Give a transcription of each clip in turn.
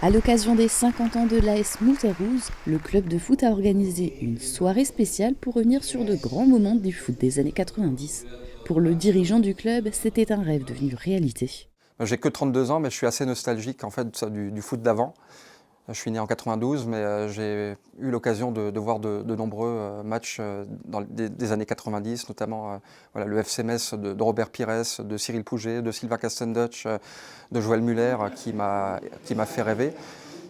À l'occasion des 50 ans de l'AS Mouterrouze, le club de foot a organisé une soirée spéciale pour revenir sur de grands moments du foot des années 90. Pour le dirigeant du club, c'était un rêve devenu réalité. J'ai que 32 ans, mais je suis assez nostalgique en fait du foot d'avant. Je suis né en 92, mais j'ai eu l'occasion de voir de nombreux matchs dans des années 90, notamment voilà, le FC Metz de Robert Pires, de Cyril Pouget, de Sylvain Castendutch, de Joël Muller, qui m'a fait rêver.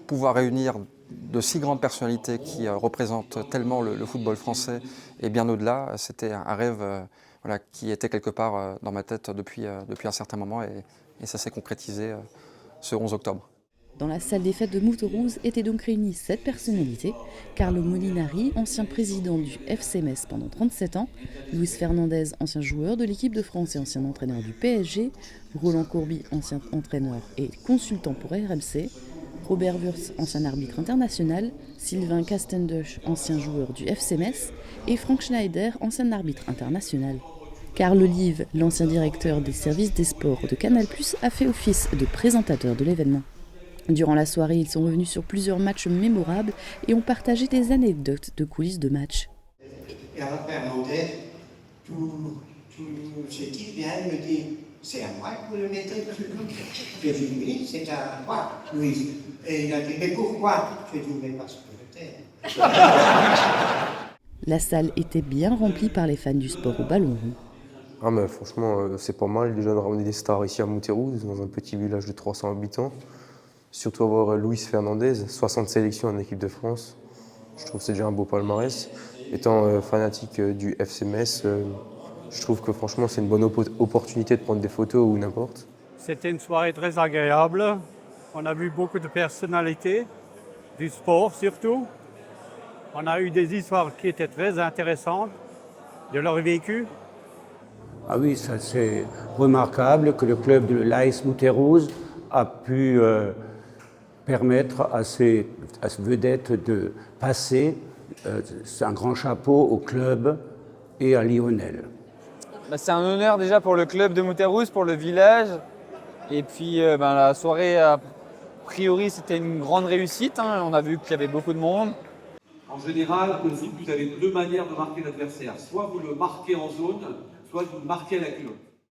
Pouvoir réunir de si grandes personnalités qui représentent tellement le football français et bien au-delà, c'était un rêve voilà, qui était quelque part dans ma tête depuis un certain moment et ça s'est concrétisé ce 11 octobre. Dans la salle des fêtes de Mouterrouze étaient donc réunies 7 personnalités. Carlo Molinari, ancien président du FC Metz pendant 37 ans, Luis Fernandez, ancien joueur de l'équipe de France et ancien entraîneur du PSG, Roland Courbis, ancien entraîneur et consultant pour RMC, Robert Wurtz, ancien arbitre international, Sylvain Castendutch, ancien joueur du FC Metz, et Frank Schneider, ancien arbitre international. Carl Olive, l'ancien directeur des services des sports de Canal+, a fait office de présentateur de l'événement. Durant la soirée, ils sont revenus sur plusieurs matchs mémorables et ont partagé des anecdotes de coulisses de matchs. Et alors Fernandez, tout ce qui vient me dit, c'est à moi que vous le mettrez parce que j'ai dit oui, c'est à toi, Louise. Et il a dit, mais pourquoi? J'ai dit, mais parce que je t'aime. La salle était bien remplie par les fans du sport au ballon rond. Ah mais franchement, c'est pas mal déjà de ramener des stars ici à Mouterrouze, dans un petit village de 300 habitants. Surtout avoir Luis Fernandez, 60 sélections en équipe de France. Je trouve que c'est déjà un beau palmarès. Étant fanatique du FC Metz, je trouve que franchement c'est une bonne opportunité de prendre des photos ou n'importe. C'était une soirée très agréable. On a vu beaucoup de personnalités, du sport surtout. On a eu des histoires qui étaient très intéressantes de leur vécu. Ah oui, ça c'est remarquable que le club de l'AS Mouterrouze a pu permettre à ces vedettes de passer. C'est un grand chapeau au club et à Lionel. C'est un honneur déjà pour le club de Mouterrouze, pour le village. Et puis la soirée, a priori, c'était une grande réussite. On a vu qu'il y avait beaucoup de monde. En général, au foot, vous avez deux manières de marquer l'adversaire. Soit vous le marquez en zone, soit vous le marquez à la culotte.